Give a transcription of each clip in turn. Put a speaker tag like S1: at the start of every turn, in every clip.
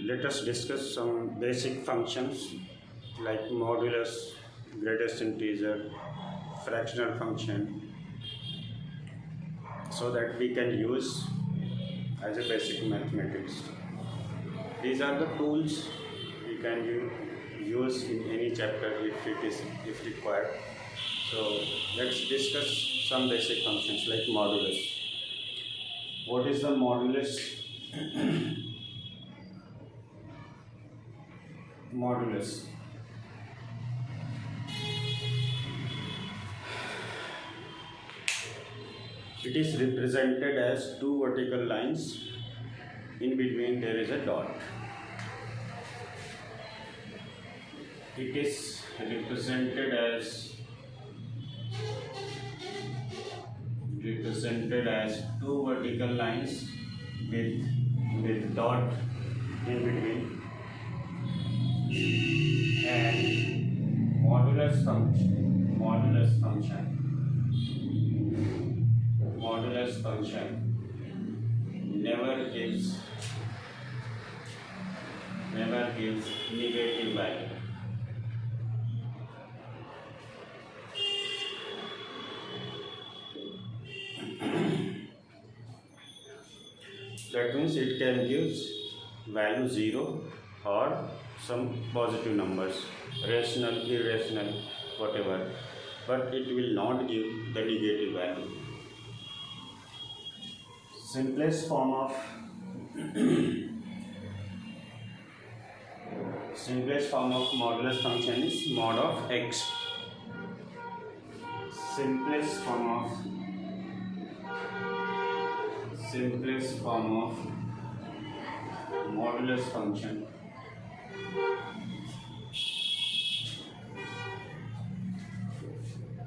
S1: Let us discuss some basic functions like modulus, greatest integer, fractional function, so that we can use as a basic mathematics. These are the tools we can use in any chapter if required. So let's discuss some basic functions like modulus. What is the modulus? Modulus. It is represented as two vertical lines. In between there is a dot. It is represented as two vertical lines with dot in between. And modulus function never gives negative value. That means it can give value 0 or some positive numbers, rational, irrational, whatever, but it will not give the negative value. Simplest form of modulus function is mod of x. Simplest form of modulus function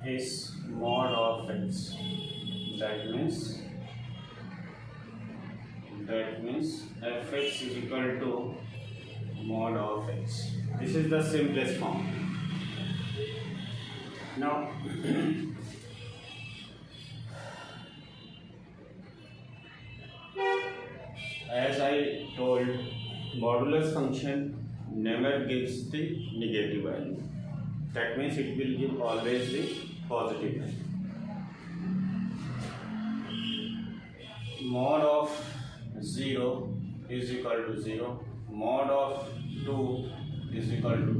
S1: is mod of x. That means fx is equal to mod of x. This is the simplest form. Now as I told, modulus function never gives the negative value. That means it will give always the positive value. Mod of 0 is equal to 0. Mod of 2 is equal to 2.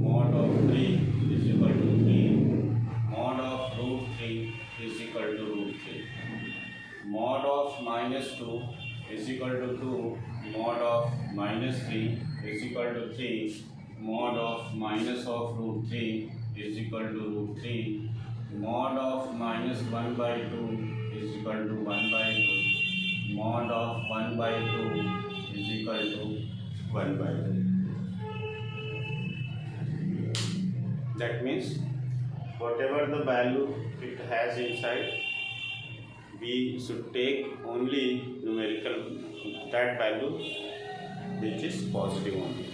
S1: Mod of 3 is equal to 3. Mod of root 3 is equal to root 3. Mod of minus 2 is equal to 2. Mod of minus 3 is equal to 3. Mod of minus of root 3 is equal to root 3. Mod of minus 1 by 2 is equal to 1 by 2. Mod of 1 by 2 is equal to 1 by 2. That means whatever the value it has inside, we should take only numerical that value which is positive only.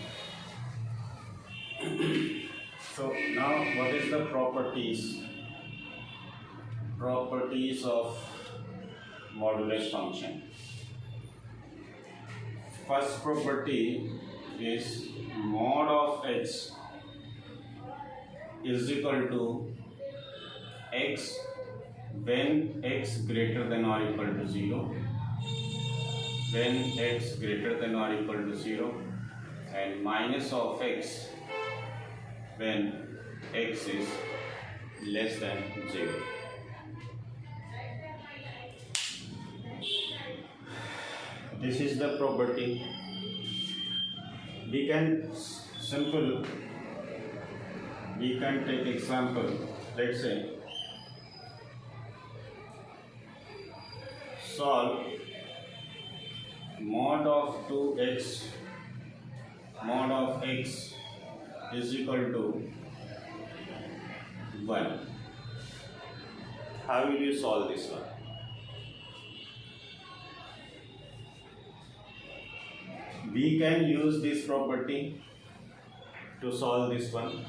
S1: So now what is the properties of modulus function? First property is mod of x is equal to x when x greater than or equal to 0, when x greater than or equal to 0, and minus of x when x is less than 0. This is the property. We can take example. Let's say solve mod of 2x mod of x is equal to 1. How will you solve this one? We can use this property to solve this one.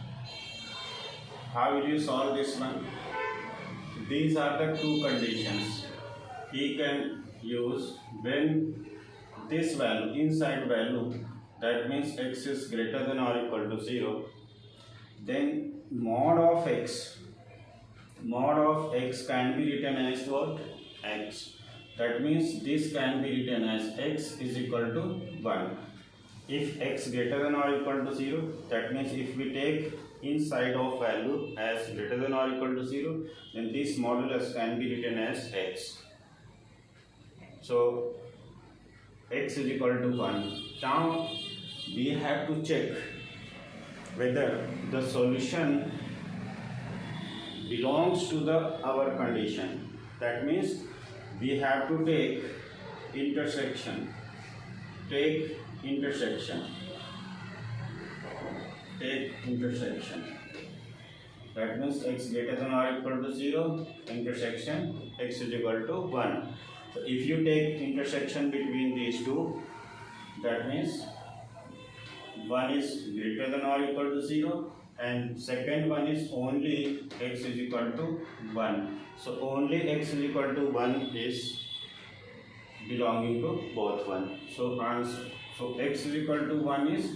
S1: How will you solve this one? These are the two conditions. He can use when this value, inside value, that means x is greater than or equal to 0, then mod of x can be written as what? X. That means this can be written as x is equal to 1. If x greater than or equal to 0, that means if we take inside of value as greater than or equal to 0, then this modulus can be written as x. So x is equal to 1. Now we have to check whether the solution belongs to our condition. That means we have to take intersection. That means x greater than or equal to 0, intersection x is equal to 1. So if you take intersection between these two, that means one is greater than or equal to 0 and second one is only x is equal to 1. So only x is equal to 1 is belonging to both one. So x is equal to 1 is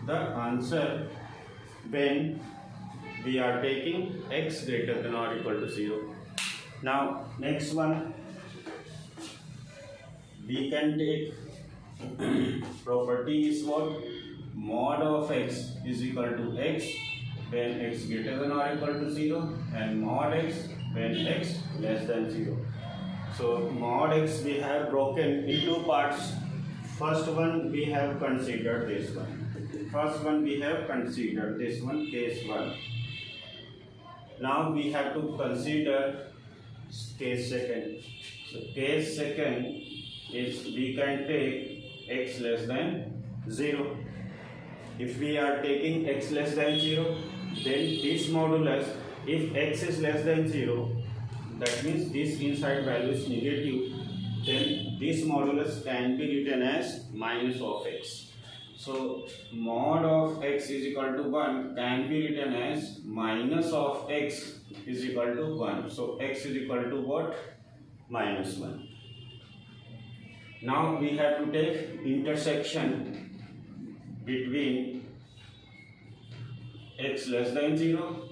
S1: the answer when we are taking x greater than or equal to 0. Now next one, we can take property is what? Mod of x is equal to x when x greater than or equal to 0 and mod x when x less than 0. So mod x we have broken in two parts. First one we have considered this one. Case 1. Now we have to consider case second. So case second is we can take x less than 0. If we are taking x less than 0, then this modulus, if x is less than 0, that means this inside value is negative, then this modulus can be written as minus of x. So mod of x is equal to 1 can be written as minus of x is equal to 1. So x is equal to what? Minus 1. Now we have to take intersection between x less than 0.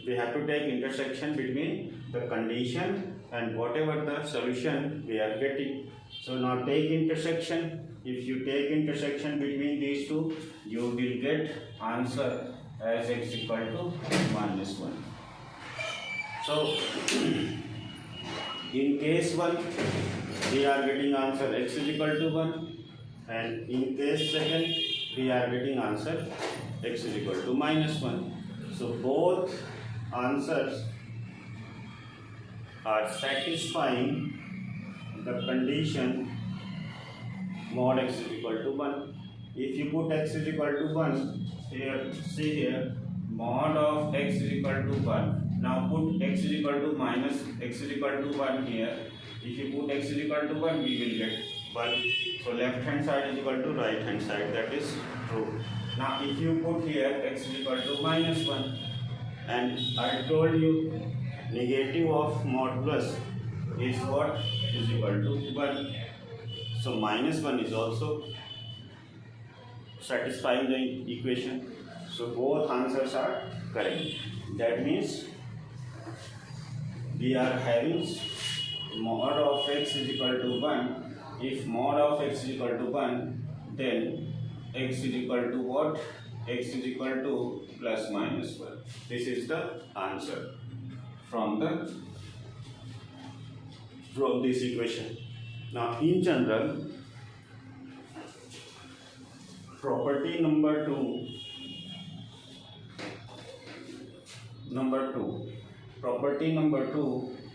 S1: We have to take intersection between the condition and whatever the solution we are getting. So now take intersection. If you take intersection between these two, you will get answer as x equal to minus 1. So in case 1, we are getting answer x is equal to 1, and in case second, we are getting answer x is equal to minus 1. So both answers are satisfying the condition mod x is equal to 1. If you put x is equal to 1, here, see here, mod of x is equal to 1. Now put x is equal to minus x is equal to 1 here. If you put x is equal to 1, we will get 1. So left hand side is equal to right hand side, that is true. Now if you put here x is equal to minus 1, and I told you negative of mod plus is what? Is equal to 1. So minus 1 is also satisfying the equation. So both answers are correct. That means we are having mod of x is equal to 1. If mod of x is equal to 1, then x is equal to what? X is equal to plus minus 1. This is the answer from this equation. Now in general, property number 2,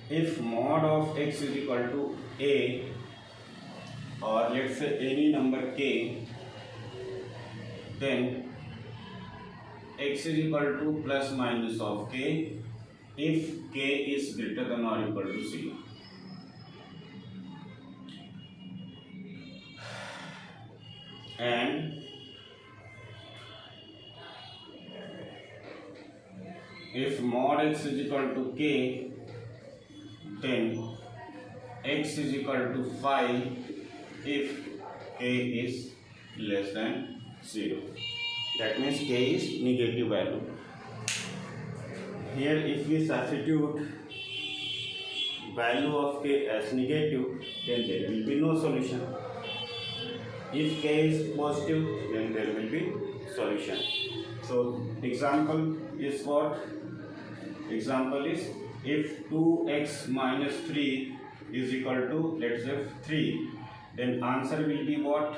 S1: if mod of x is equal to a, or let's say any number k, then x is equal to plus minus of k if k is greater than or equal to 0. And if mod x is equal to k, then x is equal to 5 if k is less than 0. That means k is negative value. Here if we substitute value of k as negative, then there will be no solution. If k is positive, then there will be solution. So example is what? Example is if 2x minus 3 is equal to, let's say, 3, then answer will be what?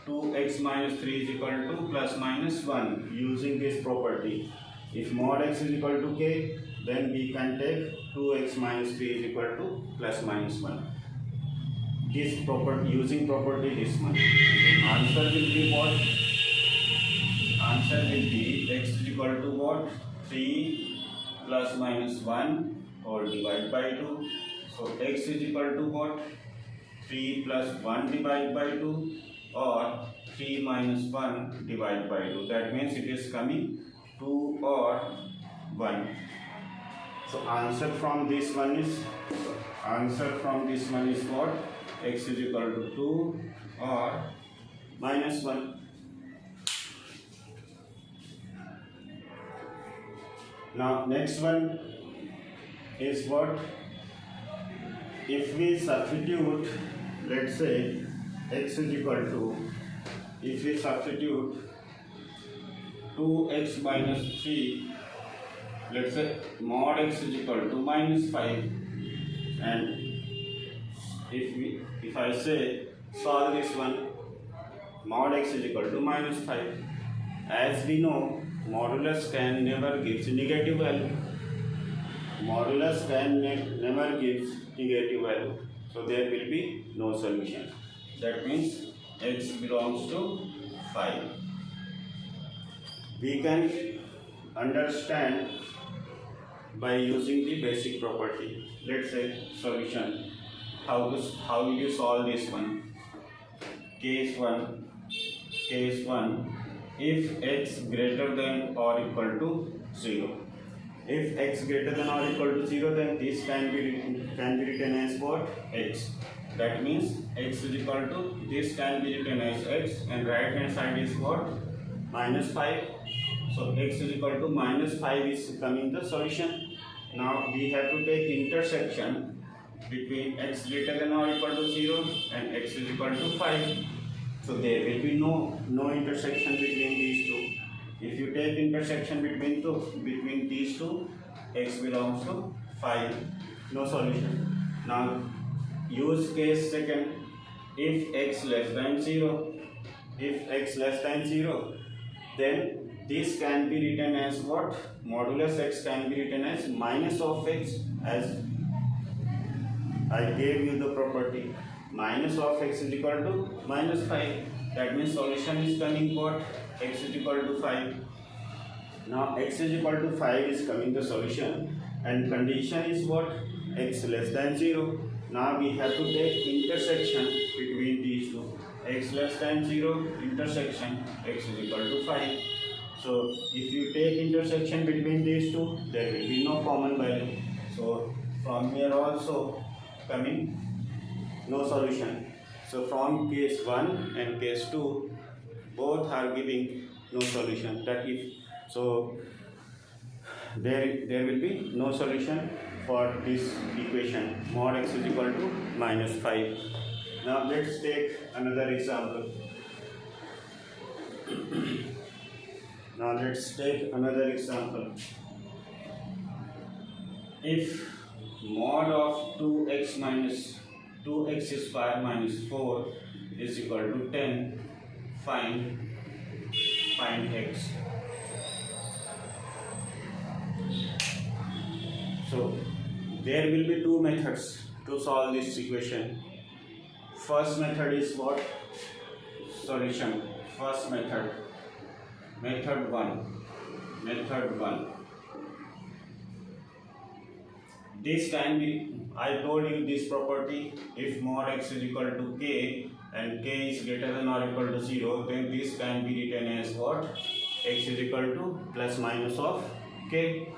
S1: 2x minus 3 is equal to plus minus 1 using this property. If mod x is equal to k, then we can take 2x minus 3 is equal to plus minus 1. This property, using property this one. Answer will be what? Answer will be x is equal to what? 3 plus minus 1 or divided by 2. So x is equal to what? 3 plus 1 divided by 2 or 3 minus 1 divided by 2. That means it is coming 2 or 1. So answer from this one is what? X is equal to 2 or minus 1. Now next one is what? If we substitute, let's say x is equal to, if we substitute 2x minus 3, let's say mod x is equal to minus 5, and if I say solve this one, mod x is equal to minus 5. As we know, modulus can never gives negative value. Modulus can never gives negative value. So there will be no solution. That means x belongs to 5. We can understand by using the basic property. Let's say solution. How will you solve this one? Case 1. If x greater than or equal to 0. If x greater than or equal to 0, then this can be written as what? X. That means x is equal to, this can be written as x, and right hand side is what? Minus 5. So x is equal to minus 5 is coming the solution. Now we have to take intersection between x greater than or equal to 0 and x is equal to 5. So there will be no intersection between these two. If you take intersection between these two, x belongs to 5. No solution. Now use case second. If x less than 0, then this can be written as what? Modulus x can be written as minus of x, as I gave you the property. Minus of x is equal to minus 5. That means solution is coming what? X is equal to 5. Now x is equal to 5 is coming the solution, and condition is what? X less than 0. Now we have to take intersection between these two. X less than 0, intersection x is equal to 5. So if you take intersection between these two, there will be no common value. So from here also coming no solution. So from case 1 and case 2, both are giving no solution. That if so, there will be no solution for this equation. Mod x is equal to minus 5. Now let's take another example. If mod of 2x square minus 4 is equal to 10, find x. So there will be two methods to solve this equation. First method is what? Solution. First method. Method 1. This can be, I told you this property, if mod x is equal to k and k is greater than or equal to 0, then this can be written as what? X is equal to plus minus of k.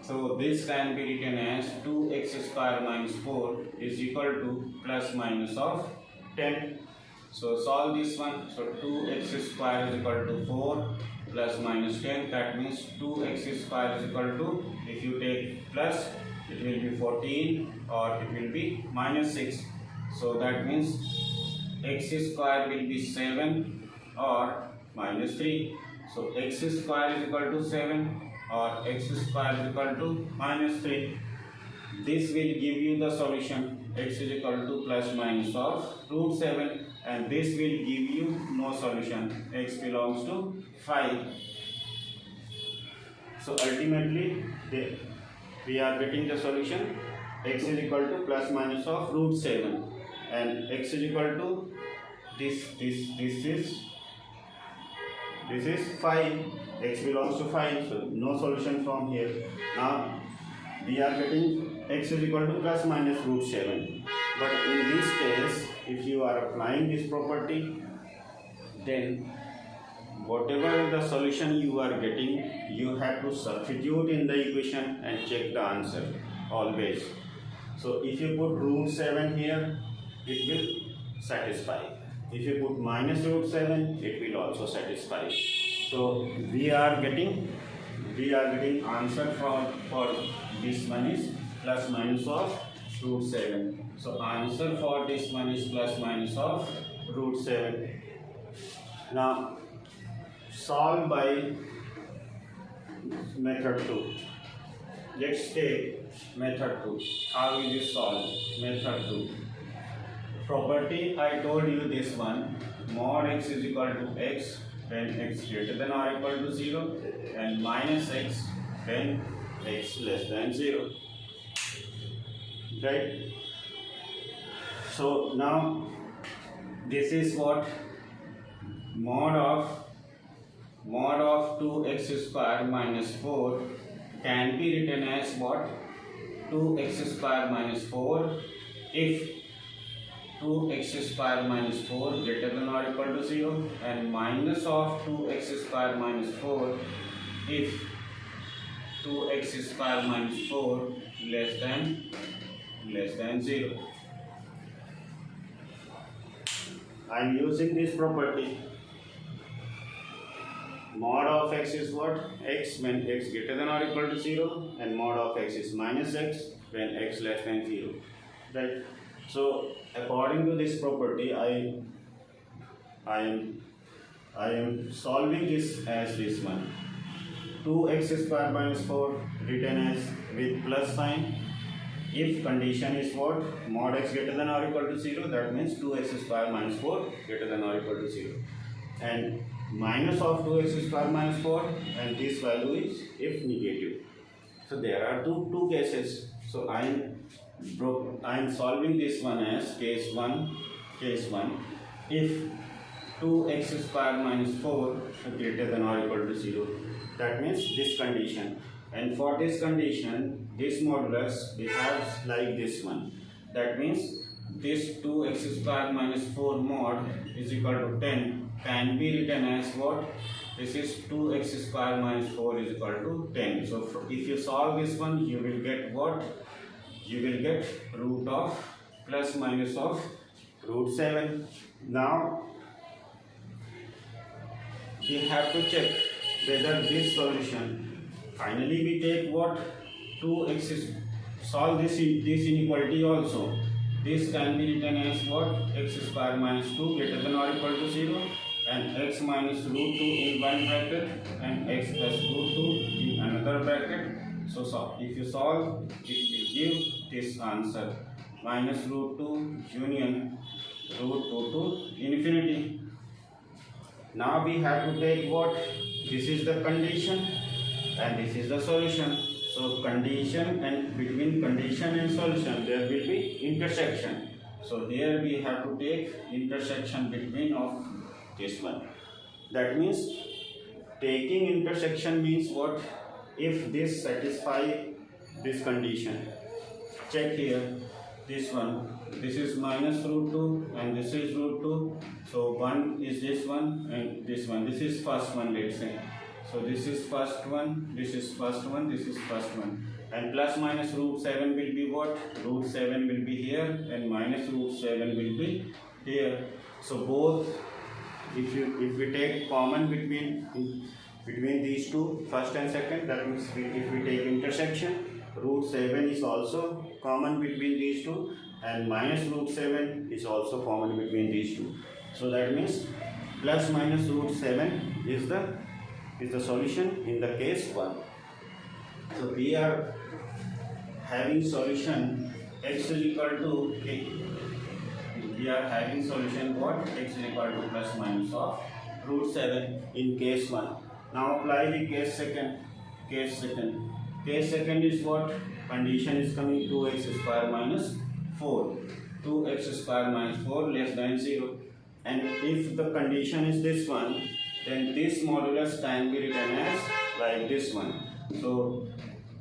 S1: So this can be written as 2x square minus 4 is equal to plus minus of 10. So solve this one. So 2x square is equal to 4 plus minus 10. That means 2x square is equal to, if you take plus, it will be 14 or it will be minus 6. So that means x square will be 7 or minus 3. So x square is equal to 7 or x square is equal to minus 3. This will give you the solution. X is equal to plus minus of root 7, and this will give you no solution. X belongs to 5. So ultimately we are getting the solution. X is equal to plus minus of root 7, and x is equal to this is 5. X belongs to 5, so no solution from here. Now we are getting x is equal to plus minus root 7. But in this case, if you are applying this property, then whatever the solution you are getting, you have to substitute in the equation and check the answer always. So if you put root 7 here, it will satisfy. If you put minus root 7, it will also satisfy. So we are getting answer for this one is plus minus of root 7. So answer for this one is plus minus of root 7. Now solve by method 2. Let's take method 2. How will you solve? Method 2. Property, I told you this one. Mod x is equal to x when x greater than or equal to 0, and minus x when x less than 0. Right? So now this is what mod of 2x square minus 4 can be written as what? 2x square minus 4 if 2x square minus 4 greater than or equal to 0, and minus of 2x square minus 4 if 2x square minus 4 less than 0. I am using this property. Mod of x is what? X when x greater than or equal to 0, and mod of x is minus x when x less than 0. Right? So according to this property, I am solving this as this one. 2x square minus 4 written as with plus sign. If condition is what? Mod x greater than or equal to 0, that means 2x square minus 4 greater than or equal to 0. And minus of 2x square minus 4, and this value is if negative. So there are two cases. So I am solving this one as case 1. If 2x square minus 4 greater than or equal to 0, that means this condition. And for this condition, this modulus behaves like this one. That means this 2x square minus 4 mod is equal to 10 can be written as what? This is 2x square minus 4 is equal to 10. So if you solve this one, you will get what? You will get root of plus minus of root 7. Now we have to check whether this solution, finally we take what? 2x, solve this inequality also. This can be written as what? X square minus 2 greater than or equal to 0, and x minus root 2 in one bracket and x plus root 2 in another bracket. So if you solve, it will give this answer, minus root 2 union root 2 to infinity. Now we have to take what? This is the condition and this is the solution. So condition, and between condition and solution there will be intersection. So here we have to take intersection between of this one. That means taking intersection means what? If this satisfy this condition. Check here, this one. This is minus root 2 and this is root 2. So one is this one and this one. This is first one, let's say. So this is first one, this is first one, this is first one. And plus minus root 7 will be what? Root 7 will be here and minus root 7 will be here. So both, if we take common between these two, first and second, that means if we take intersection, root 7 is also common between these two, and minus root 7 is also common between these two. So that means plus minus root 7 is the solution in the case 1. So we are having solution x is equal to we are having solution what? X is equal to plus minus of root 7 in case 1. Now apply the case second. Case second is what? Condition is coming 2x square minus 4. 2x square minus 4 less than 0. And if the condition is this one, then this modulus can be written as like this one. So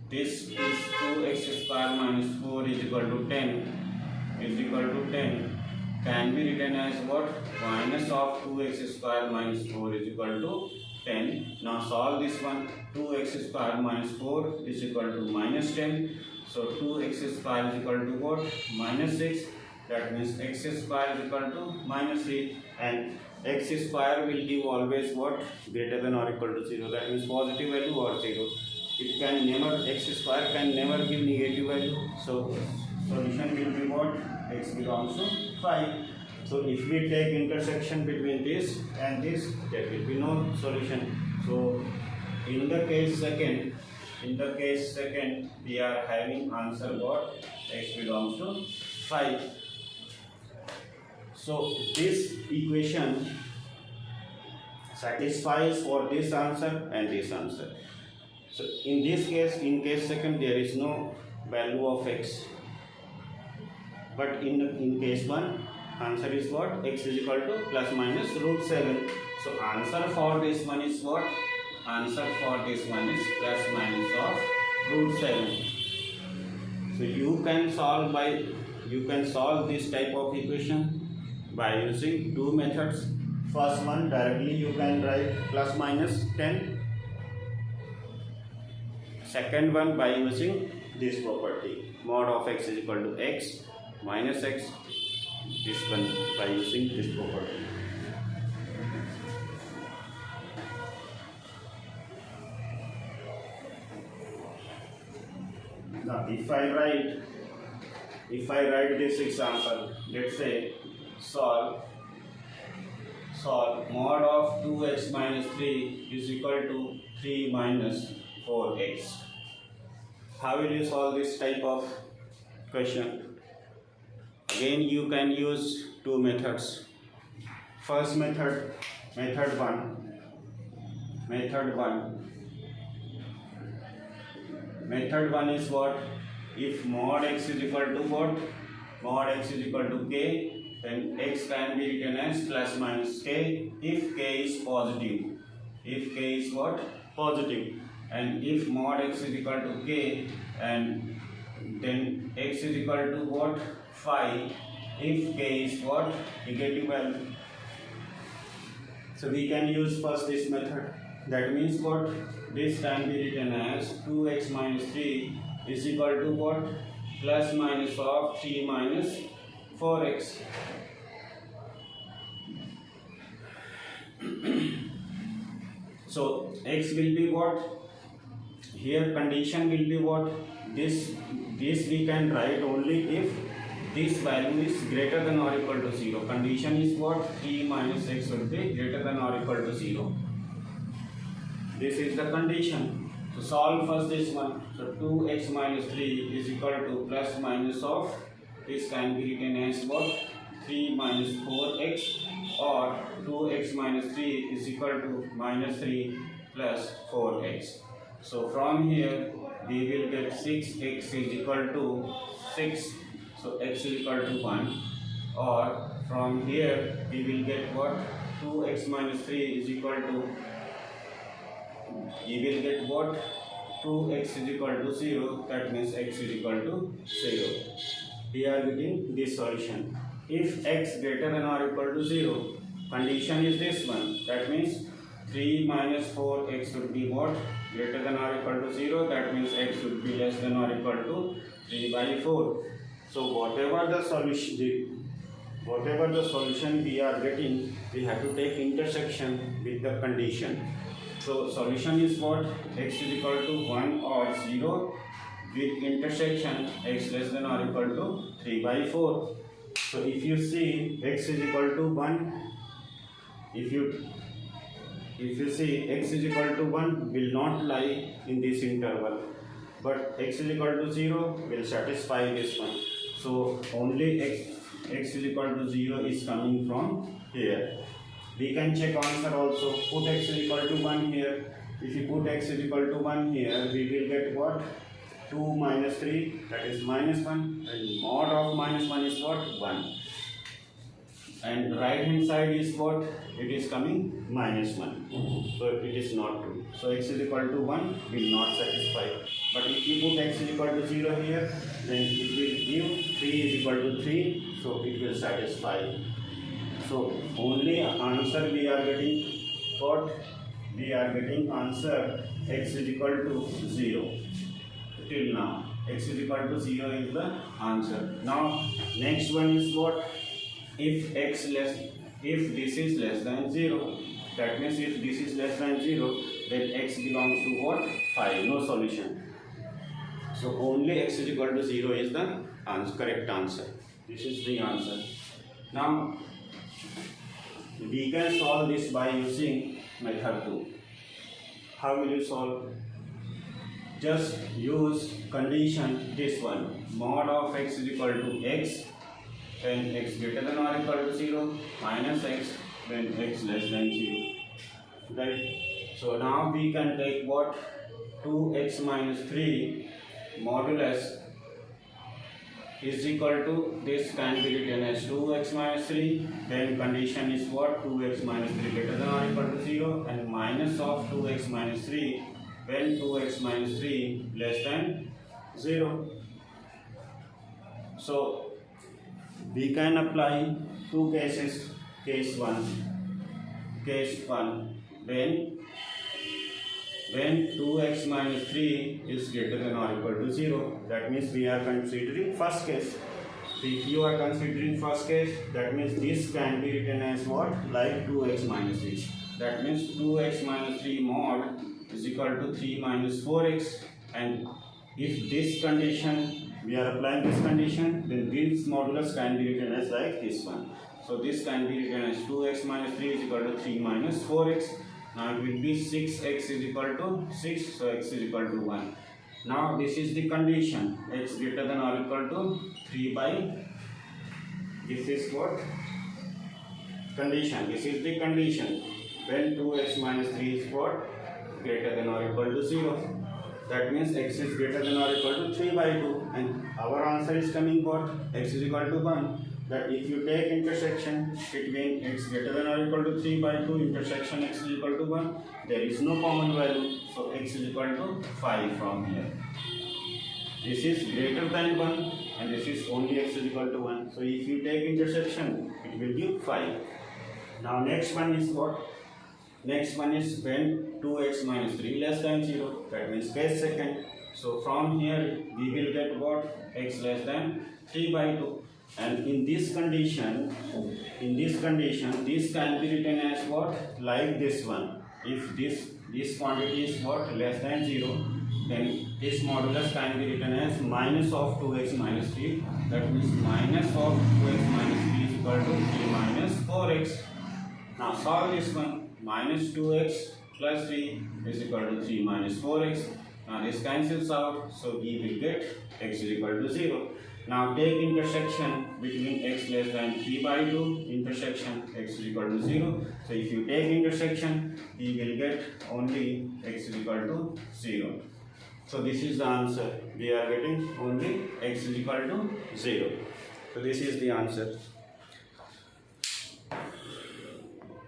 S1: this is 2x square minus 4 is equal to 10 can be written as what? Minus of 2x square minus 4 is equal to 10. Now solve this one. 2x square minus 4 is equal to minus 10. So 2x square is equal to what? Minus 6. That means x square is equal to minus 3, and x square will give always what? Greater than or equal to 0. That means positive value or 0. It can never, x square can never give negative value. So solution will be what? X belongs to 5. So if we take intersection between this and this, there will be no solution. So in the case second, we are having answer what? X belongs to 5. So this equation satisfies for this answer and this answer. So in this case, in case second, there is no value of x. But in case 1, answer is what? X is equal to plus minus root 7. So answer for this one is what? Answer for this one is plus minus of root 7. So you can solve this type of equation by using two methods. First one, directly you can write plus minus 10. Second one, by using this property, mod of x is equal to x minus x. This one by using this property. Now if I write this example, let's say solve mod of 2x minus 3 is equal to 3 minus 4x. How will you solve this type of question? Again you can use two methods. First method 1. Method 1 is what? If mod x is equal to what? Mod x is equal to k, then x can be written as plus minus k if k is positive. If k is what? Positive. And if mod x is equal to k, and then x is equal to what? 5 if k is what? Negative value. So we can use first this method. That means what? This can be written as 2x minus 3 is equal to what? Plus minus of 3 minus 4x. So x will be what? Here condition will be what? This we can write only if this value is greater than or equal to 0. Condition is what? 3 minus x will be greater than or equal to 0. This is the condition. So solve first this one. So 2x minus 3 is equal to plus minus of, this can be written as what? 3 minus 4x, or 2x minus 3 is equal to minus 3 plus 4x. So from here we will get 6x is equal to 6. So x is equal to 1. Or from here we will get what? 2x minus 3 is equal to, we will get what? 2x is equal to 0. That means x is equal to 0. We are getting this solution. If x greater than or equal to 0, condition is this one. That means 3 minus 4x should be what? Greater than or equal to 0. That means x should be less than or equal to 3 by 4. So whatever the solution, whatever the solution we are getting, we have to take intersection with the condition. So solution is what? X is equal to 1 or 0 with intersection x less than or equal to 3 by 4. So if you see x is equal to 1, if you see x is equal to 1 will not lie in this interval, but x is equal to 0 will satisfy this one. So only x is equal to 0 is coming from here. We can check answer also. Put x is equal to 1 here. If you put x is equal to 1 here, we will get what? 2 minus 3, that is minus 1, and mod of minus 1 is what? 1. And right hand side is what? It is coming minus 1. So it is not true. So x is equal to 1 will not satisfy. But if you put x is equal to 0 here, then it will give 3 is equal to 3, so it will satisfy. So only answer we are getting what? We are getting answer x is equal to 0. Till now x is equal to 0 is the answer. Now next one is what? If this is less than 0, that means if this is less than 0, then x belongs to what? 5. No solution. So only x is equal to 0 is the correct answer. This is the answer. Now we can solve this by using method 2. How will you solve? Just use condition this one. Mod of x is equal to x when x greater than or equal to 0 minus x when x less than 0. Right? So now we can take what? 2x minus 3 modulus is equal to, this can be written as 2x minus 3, then condition is what? 2x minus 3 greater than or equal to 0, and minus of 2x minus 3 when 2x minus 3 less than 0. So we can apply two cases. Case 1 when 2x minus 3 is greater than or equal to 0, that means we are considering first case. If you are considering first case, that means this can be written as what? Like 2x minus 6. That means 2x minus 3 mod is equal to 3 minus 4x, and if this condition, we are applying this condition, then this modulus can be written as like this one. So this can be written as 2x minus 3 is equal to 3 minus 4x. Now it will be 6x is equal to 6, so x is equal to 1. Now this is the condition, x greater than or equal to 3 by, this is what? Condition, this is the condition when 2x minus 3 is what? Greater than or equal to 0. That means x is greater than or equal to 3 by 2, and our answer is coming what? X is equal to 1. That if you take intersection between x greater than or equal to 3 by 2 intersection x is equal to 1, there is no common value, so x is equal to 5 from here. This is greater than 1 and this is only x is equal to 1. So if you take intersection, it will give 5. Now next one is what? Next one is when 2x minus 3 less than 0, that means case second. So from here we will get what? X less than 3 by 2. And in this condition, this can be written as what? Like this one. If this quantity is what? Less than 0, then this modulus can be written as minus of 2x minus 3. That means minus of 2x minus 3 is equal to 3 minus 4x. Now solve this one. Minus 2x plus 3 is equal to 3 minus 4x. Now this cancels out, so we will get x is equal to 0. Now take intersection between x less than 3 by 2, intersection x is equal to 0. So if you take intersection, we will get only x is equal to 0. So this is the answer. We are getting only x is equal to 0. So this is the answer.